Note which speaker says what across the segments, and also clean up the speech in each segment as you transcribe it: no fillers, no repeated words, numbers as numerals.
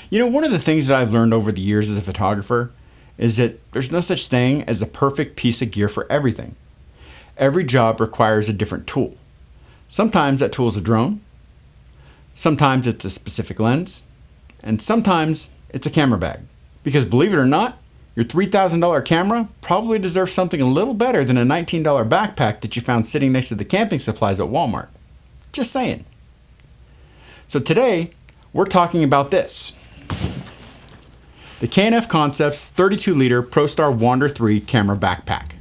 Speaker 1: You know, one of the things that I've learned over the years as a photographer is that there's no such thing as a perfect piece of gear for everything. Every job requires a different tool. Sometimes that tool is a drone, sometimes it's a specific lens, and sometimes it's a camera bag. Because believe it or not, your $3,000 camera probably deserves something a little better than a $19 backpack that you found sitting next to the camping supplies at Walmart. Just saying. So today, we're talking about this. The K&F Concepts 32-liter Pro Star Wander 3 camera backpack.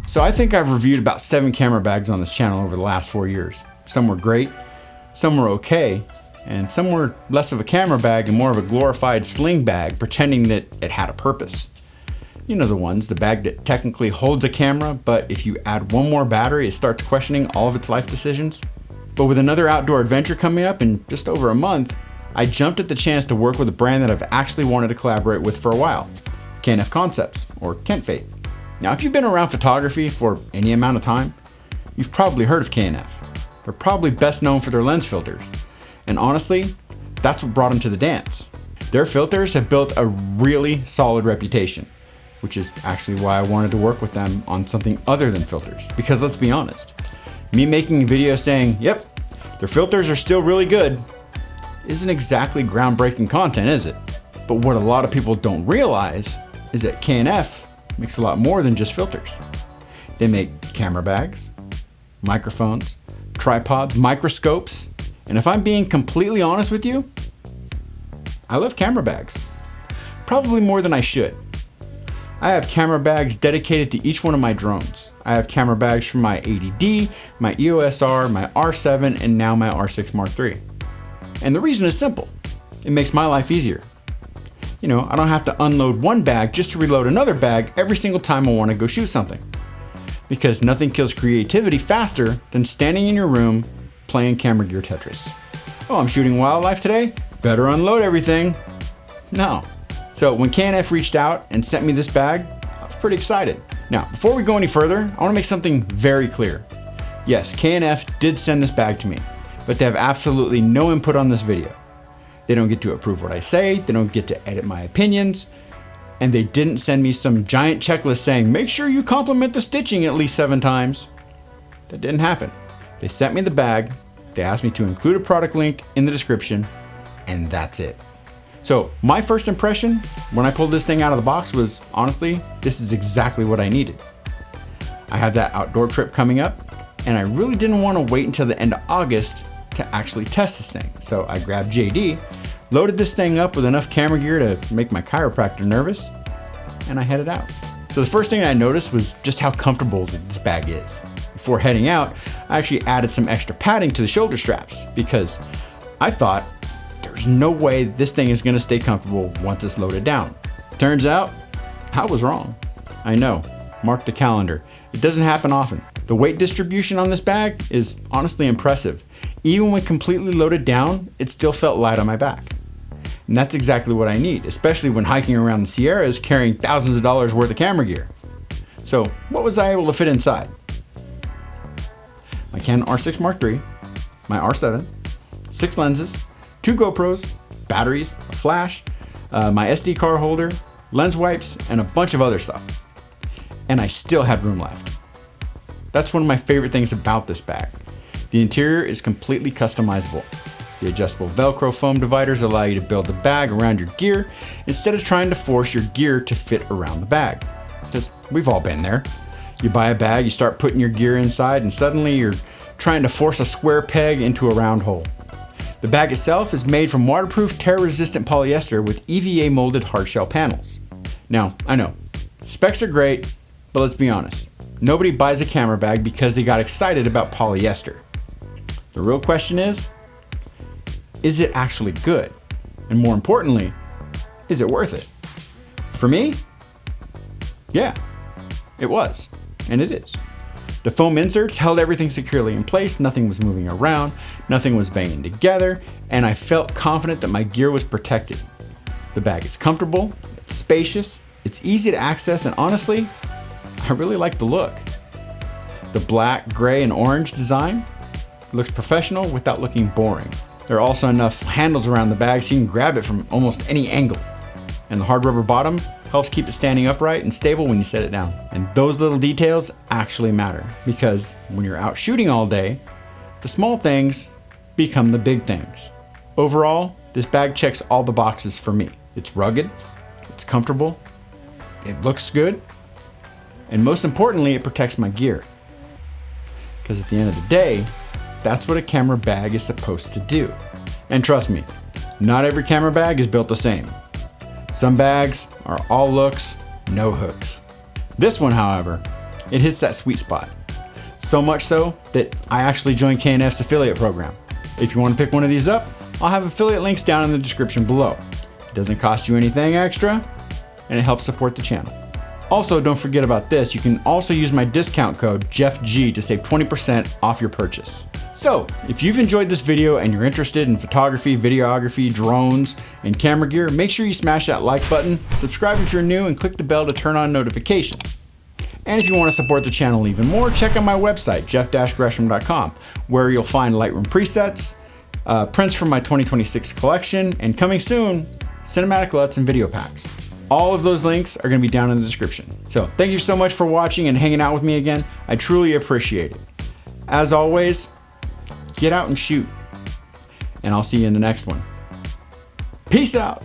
Speaker 1: So I think I've reviewed about 7 camera bags on this channel over the last 4 years. Some were great, some were okay, and some were less of a camera bag and more of a glorified sling bag pretending that it had a purpose. You know the ones, the bag that technically holds a camera, but if you add one more battery, it starts questioning all of its life decisions. But with another outdoor adventure coming up in just over a month, I jumped at the chance to work with a brand that I've actually wanted to collaborate with for a while, K&F Concepts, or Kentfaith. Now, if you've been around photography for any amount of time, you've probably heard of K&F. They're probably best known for their lens filters. And honestly, that's what brought them to the dance. Their filters have built a really solid reputation, which is actually why I wanted to work with them on something other than filters. Because let's be honest, me making a video saying, yep, their filters are still really good, isn't exactly groundbreaking content, is it? But what a lot of people don't realize is that K&F makes a lot more than just filters. They make camera bags, microphones, tripods, microscopes, and if I'm being completely honest with you, I love camera bags. Probably more than I should. I have camera bags dedicated to each one of my drones. I have camera bags for my 80D, my EOS R, my R7, and now my R6 Mark III. And the reason is simple. It makes my life easier. You know, I don't have to unload one bag just to reload another bag every single time I want to go shoot something. Because nothing kills creativity faster than standing in your room playing camera gear Tetris. Oh, I'm shooting wildlife today? Better unload everything. No. So when K&F reached out and sent me this bag, I was pretty excited. Now, before we go any further, I want to make something very clear. Yes, K&F did send this bag to me, but they have absolutely no input on this video. They don't get to approve what I say, they don't get to edit my opinions, and they didn't send me some giant checklist saying, make sure you compliment the stitching at least 7 times. That didn't happen. They sent me the bag, they asked me to include a product link in the description, and that's it. So my first impression when I pulled this thing out of the box was, honestly, this is exactly what I needed. I have that outdoor trip coming up, and I really didn't want to wait until the end of August to actually test this thing. So I grabbed JD, loaded this thing up with enough camera gear to make my chiropractor nervous, and I headed out. So the first thing I noticed was just how comfortable this bag is. Before heading out, I actually added some extra padding to the shoulder straps because I thought there's no way this thing is gonna stay comfortable once it's loaded down. Turns out, I was wrong. I know, mark the calendar. It doesn't happen often. The weight distribution on this bag is honestly impressive. Even when completely loaded down, it still felt light on my back. And that's exactly what I need, especially when hiking around the Sierras carrying thousands of dollars worth of camera gear. So what was I able to fit inside? My Canon R6 Mark III, my R7, 6 lenses, 2 GoPros, batteries, a flash, my SD card holder, lens wipes, and a bunch of other stuff. And I still had room left. That's one of my favorite things about this bag. The interior is completely customizable. The adjustable Velcro foam dividers allow you to build the bag around your gear instead of trying to force your gear to fit around the bag. Because we've all been there. You buy a bag, you start putting your gear inside, and suddenly you're trying to force a square peg into a round hole. The bag itself is made from waterproof, tear-resistant polyester with EVA molded hardshell panels. Now, I know, specs are great, but let's be honest. Nobody buys a camera bag because they got excited about polyester. The real question is it actually good? And more importantly, is it worth it? For me, yeah, it was, and it is. The foam inserts held everything securely in place, nothing was moving around, nothing was banging together, and I felt confident that my gear was protected. The bag is comfortable, it's spacious, it's easy to access, and honestly, I really like the look. The black, gray, and orange design looks professional without looking boring. There are also enough handles around the bag so you can grab it from almost any angle. And the hard rubber bottom helps keep it standing upright and stable when you set it down. And those little details actually matter, because when you're out shooting all day, the small things become the big things. Overall, this bag checks all the boxes for me. It's rugged, it's comfortable, it looks good, and most importantly, it protects my gear. Because at the end of the day, that's what a camera bag is supposed to do. And trust me, not every camera bag is built the same. Some bags are all looks, no hooks. This one, however, it hits that sweet spot. So much so that I actually joined K&F's affiliate program. If you want to pick one of these up, I'll have affiliate links down in the description below. It doesn't cost you anything extra, and it helps support the channel. Also, don't forget about this. You can also use my discount code JeffG to save 20% off your purchase. So, if you've enjoyed this video and you're interested in photography, videography, drones, and camera gear, make sure you smash that like button, subscribe if you're new, and click the bell to turn on notifications. And if you want to support the channel even more, check out my website, jeff-gresham.com, where you'll find Lightroom presets, prints from my 2026 collection, and coming soon, cinematic LUTs and video packs. All of those links are going to be down in the description. So thank you so much for watching and hanging out with me again. I truly appreciate it. As always, get out and shoot. And I'll see you in the next one. Peace out.